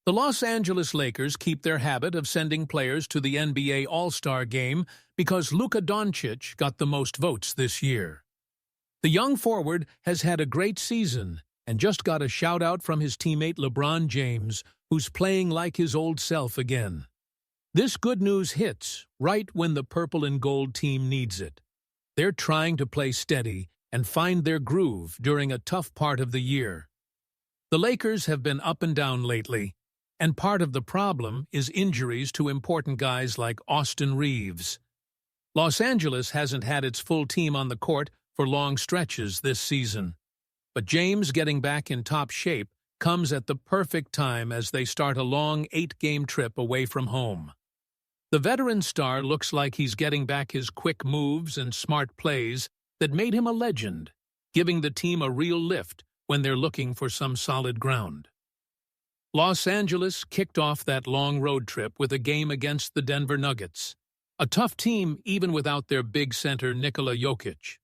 The Los Angeles Lakers keep their habit of sending players to the NBA All-Star Game because Luka Doncic got the most votes this year. The young forward has had a great season and just got a shout-out from his teammate LeBron James, who's playing like his old self again. This good news hits right when the purple and gold team needs it. They're trying to play steady and find their groove during a tough part of the year. The Lakers have been up and down lately, and part of the problem is injuries to important guys like Austin Reeves. Los Angeles hasn't had its full team on the court for long stretches this season, but James getting back in top shape comes at the perfect time as they start a long 8-game trip away from home. The veteran star looks like he's getting back his quick moves and smart plays that made him a legend, giving the team a real lift when they're looking for some solid ground. Los Angeles kicked off that long road trip with a game against the Denver Nuggets, a tough team even without their big center Nikola Jokic.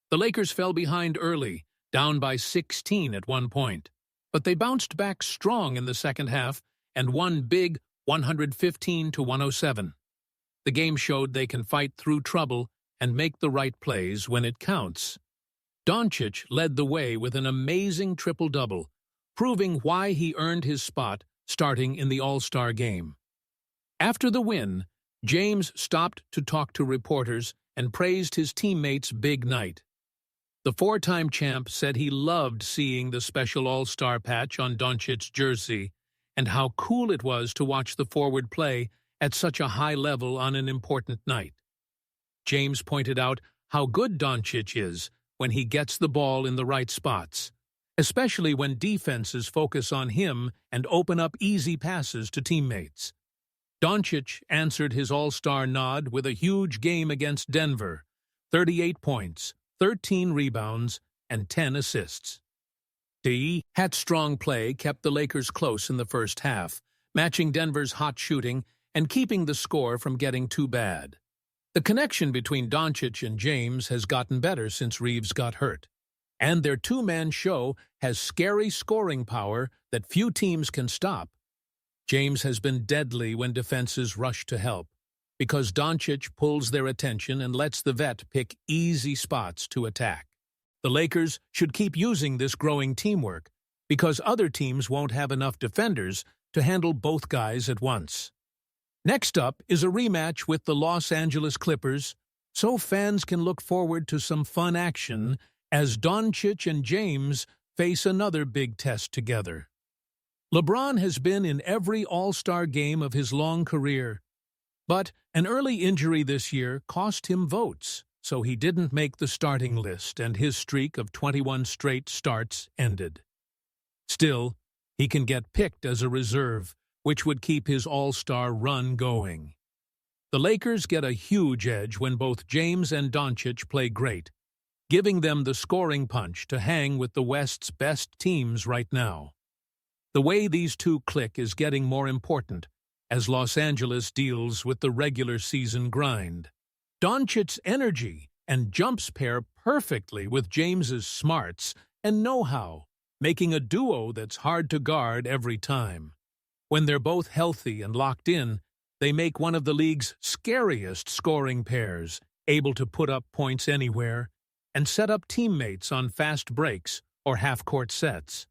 The Lakers fell behind early, down by 16 at one point, but they bounced back strong in the second half and won big 115-107. The game showed they can fight through trouble and make the right plays when it counts. Doncic led the way with an amazing triple-double, proving why he earned his spot starting in the All-Star game. After the win, James stopped to talk to reporters and praised his teammates' big night. The four-time champ said he loved seeing the special All-Star patch on Doncic's jersey and how cool it was to watch the forward play at such a high level on an important night. James pointed out how good Doncic is when he gets the ball in the right spots, especially when defenses focus on him and open up easy passes to teammates. Doncic answered his All-Star nod with a huge game against Denver, 38 points, 13 rebounds, and 10 assists. Hat's strong play kept the Lakers close in the first half, matching Denver's hot shooting and keeping the score from getting too bad. The connection between Doncic and James has gotten better since Reeves got hurt, and their two-man show has scary scoring power that few teams can stop. James has been deadly when defenses rush to help, because Doncic pulls their attention and lets the vet pick easy spots to attack. The Lakers should keep using this growing teamwork, because other teams won't have enough defenders to handle both guys at once. Next up is a rematch with the Los Angeles Clippers, so fans can look forward to some fun action as Doncic and James face another big test together. LeBron has been in every All-Star game of his long career, but an early injury this year cost him votes, so he didn't make the starting list and his streak of 21 straight starts ended. Still, he can get picked as a reserve, which would keep his All-Star run going. The Lakers get a huge edge when both James and Doncic play great, giving them the scoring punch to hang with the West's best teams right now. The way these two click is getting more important as Los Angeles deals with the regular season grind. Doncic's energy and jumps pair perfectly with James's smarts and know-how, making a duo that's hard to guard every time. When they're both healthy and locked in, they make one of the league's scariest scoring pairs, able to put up points anywhere and set up teammates on fast breaks or half-court sets.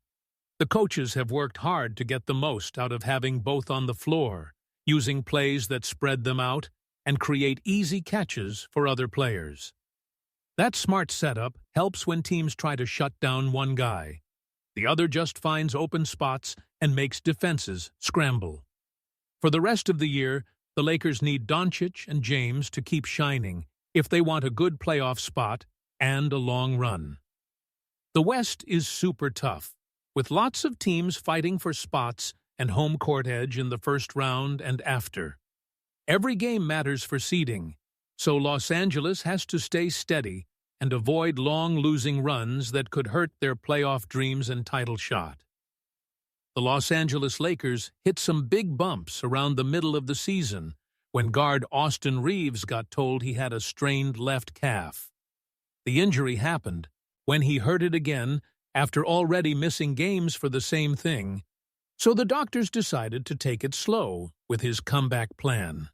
The coaches have worked hard to get the most out of having both on the floor, using plays that spread them out and create easy catches for other players. That smart setup helps when teams try to shut down one guy. The other just finds open spots and makes defenses scramble. For the rest of the year, the Lakers need Doncic and James to keep shining if they want a good playoff spot and a long run. The West is super tough, with lots of teams fighting for spots and home court edge in the first round and after. Every game matters for seeding, so Los Angeles has to stay steady and avoid long losing runs that could hurt their playoff dreams and title shot. The Los Angeles Lakers hit some big bumps around the middle of the season when guard Austin Reeves got told he had a strained left calf. The injury happened when he hurt it again after already missing games for the same thing, So the doctors decided to take it slow with his comeback plan.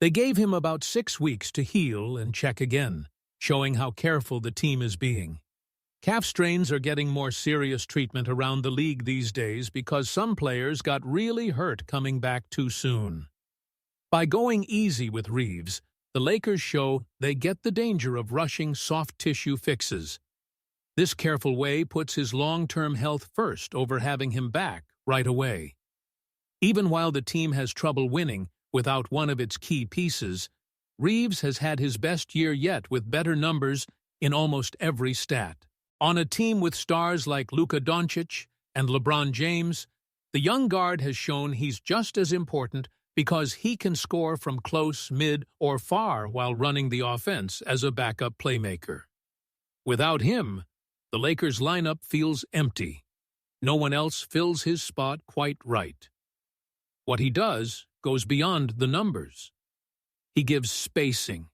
They gave him about 6 weeks to heal and check again, showing how careful the team is being. Calf strains are getting more serious treatment around the league these days because some players got really hurt coming back too soon. By going easy with Reeves, the Lakers show they get the danger of rushing soft tissue fixes. This careful way puts his long-term health first over having him back right away. Even while the team has trouble winning without one of its key pieces, Reeves has had his best year yet with better numbers in almost every stat. On a team with stars like Luka Doncic and LeBron James, the young guard has shown he's just as important because he can score from close, mid, or far while running the offense as a backup playmaker. Without him, the Lakers' lineup feels empty. No one else fills his spot quite right. What he does goes beyond the numbers. He gives spacing,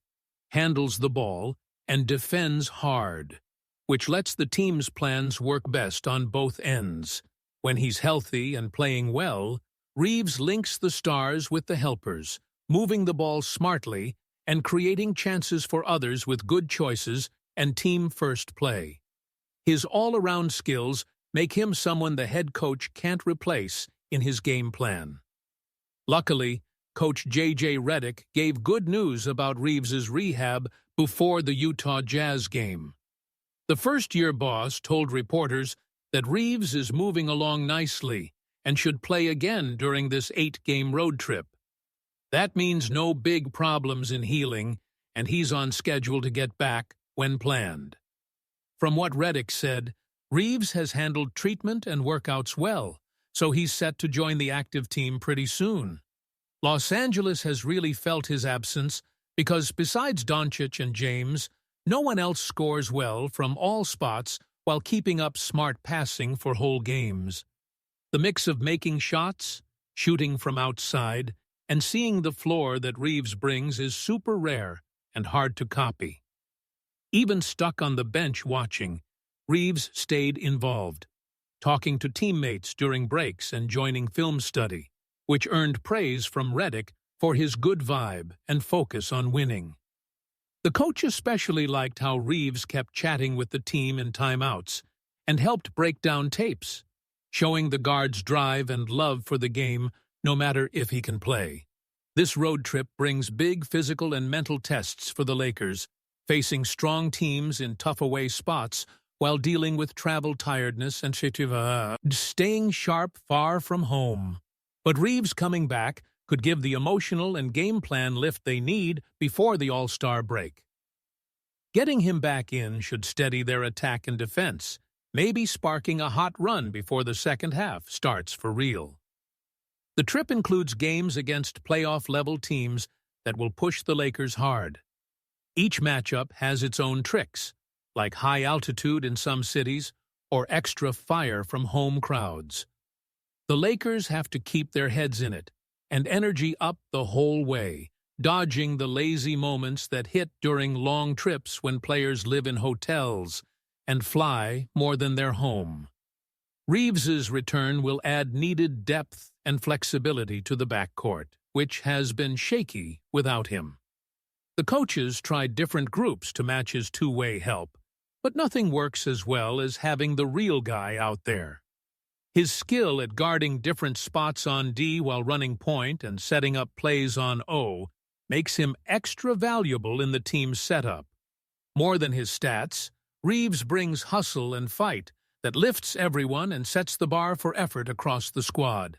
handles the ball, and defends hard, which lets the team's plans work best on both ends. When he's healthy and playing well, Reeves links the stars with the helpers, moving the ball smartly and creating chances for others with good choices and team-first play. His all-around skills make him someone the head coach can't replace in his game plan. Luckily, Coach J.J. Redick gave good news about Reeves's rehab before the Utah Jazz game. The first-year boss told reporters that Reeves is moving along nicely and should play again during this 8-game road trip. That means no big problems in healing, and he's on schedule to get back when planned. From what Redick said, Reeves has handled treatment and workouts well, so he's set to join the active team pretty soon. Los Angeles has really felt his absence because besides Doncic and James, no one else scores well from all spots while keeping up smart passing for whole games. The mix of making shots, shooting from outside, and seeing the floor that Reeves brings is super rare and hard to copy. Even stuck on the bench watching, Reeves stayed involved, talking to teammates during breaks and joining film study, which earned praise from Redick for his good vibe and focus on winning. The coach especially liked how Reeves kept chatting with the team in timeouts and helped break down tapes, showing the guard's drive and love for the game no matter if he can play. This road trip brings big physical and mental tests for the Lakers, facing strong teams in tough away spots while dealing with travel tiredness and staying sharp far from home. But Reeves coming back could give the emotional and game plan lift they need before the All-Star break. Getting him back in should steady their attack and defense, maybe sparking a hot run before the second half starts for real. The trip includes games against playoff-level teams that will push the Lakers hard. Each matchup has its own tricks, like high altitude in some cities or extra fire from home crowds. The Lakers have to keep their heads in it and energy up the whole way, dodging the lazy moments that hit during long trips when players live in hotels and fly more than their home. Reeves's return will add needed depth and flexibility to the backcourt, which has been shaky without him. The coaches tried different groups to match his two-way help, but nothing works as well as having the real guy out there. His skill at guarding different spots on D while running point and setting up plays on O makes him extra valuable in the team's setup. More than his stats, Reeves brings hustle and fight that lifts everyone and sets the bar for effort across the squad.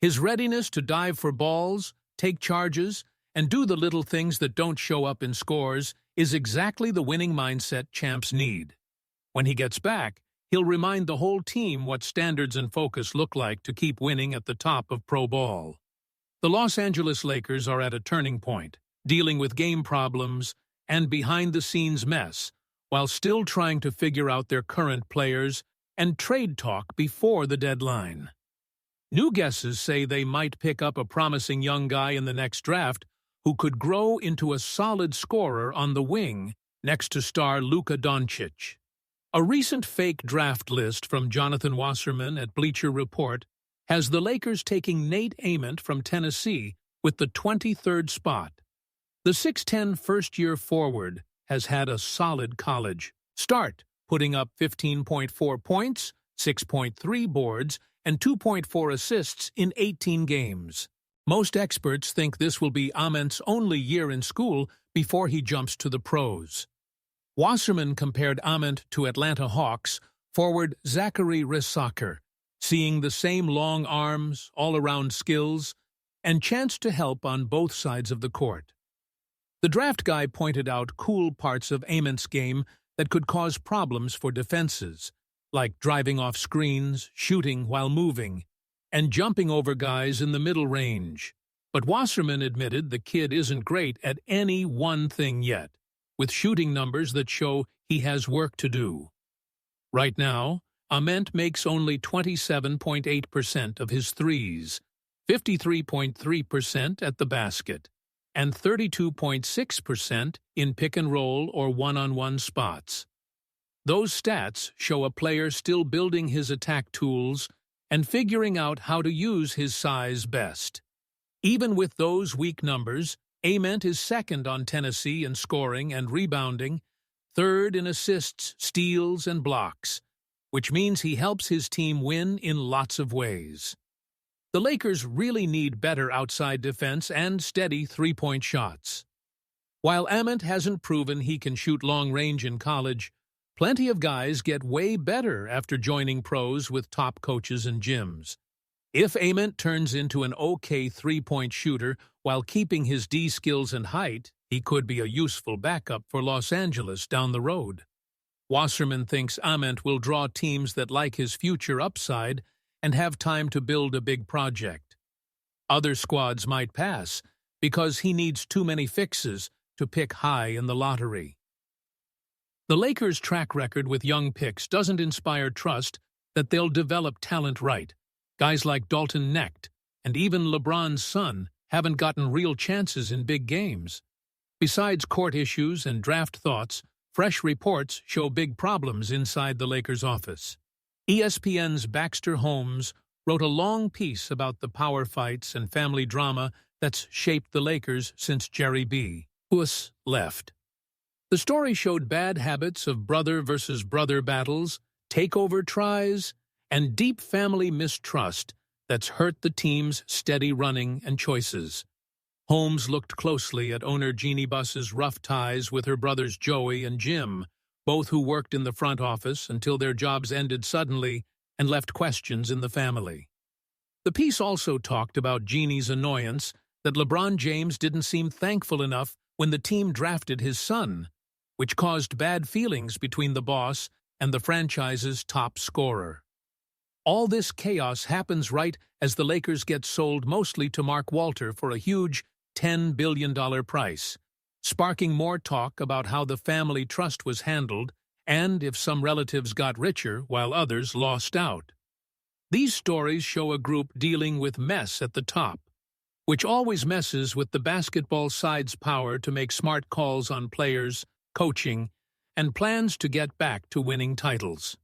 His readiness to dive for balls, take charges, and do the little things that don't show up in scores is exactly the winning mindset champs need. When he gets back, he'll remind the whole team what standards and focus look like to keep winning at the top of pro ball. The Los Angeles Lakers are at a turning point, dealing with game problems and behind-the-scenes mess, while still trying to figure out their current players and trade talk before the deadline. New guesses say they might pick up a promising young guy in the next draft who could grow into a solid scorer on the wing next to star Luka Doncic. A recent fake draft list from Jonathan Wasserman at Bleacher Report has the Lakers taking Nate Ament from Tennessee with the 23rd spot. The 6'10" first-year forward has had a solid college start, putting up 15.4 points, 6.3 boards, and 2.4 assists in 18 games. Most experts think this will be Ament's only year in school before he jumps to the pros. Wasserman compared Ament to Atlanta Hawks forward Zachary Rissaker, seeing the same long arms, all-around skills, and chance to help on both sides of the court. The draft guy pointed out cool parts of Ament's game that could cause problems for defenses, like driving off screens, shooting while moving, and jumping over guys in the middle range. But Wasserman admitted the kid isn't great at any one thing yet, with shooting numbers that show he has work to do. Right now, Ament makes only 27.8% of his threes, 53.3% at the basket, and 32.6% in pick-and-roll or one-on-one spots. Those stats show a player still building his attack tools and figuring out how to use his size best. Even with those weak numbers, Ament is second on Tennessee in scoring and rebounding, third in assists, steals, and blocks, which means he helps his team win in lots of ways. The Lakers really need better outside defense and steady three-point shots. While Ament hasn't proven he can shoot long-range in college, plenty of guys get way better after joining pros with top coaches and gyms. If Ament turns into an okay three-point shooter while keeping his D skills and height, he could be a useful backup for Los Angeles down the road. Wasserman thinks Ament will draw teams that like his future upside and have time to build a big project. Other squads might pass because he needs too many fixes to pick high in the lottery. The Lakers' track record with young picks doesn't inspire trust that they'll develop talent right. Guys like Dalton Knecht and even LeBron's son haven't gotten real chances in big games. Besides court issues and draft thoughts, fresh reports show big problems inside the Lakers' office. ESPN's Baxter Holmes wrote a long piece about the power fights and family drama that's shaped the Lakers since Jerry B. Buss left. The story showed bad habits of brother versus brother battles, takeover tries, and deep family mistrust that's hurt the team's steady running and choices. Holmes looked closely at owner Jeannie Buss's rough ties with her brothers Joey and Jim, both who worked in the front office until their jobs ended suddenly and left questions in the family. The piece also talked about Jeannie's annoyance that LeBron James didn't seem thankful enough when the team drafted his son, which caused bad feelings between the boss and the franchise's top scorer. All this chaos happens right as the Lakers get sold mostly to Mark Walter for a huge $10 billion price, sparking more talk about how the family trust was handled and if some relatives got richer while others lost out. These stories show a group dealing with mess at the top, which always messes with the basketball side's power to make smart calls on players, coaching, and plans to get back to winning titles.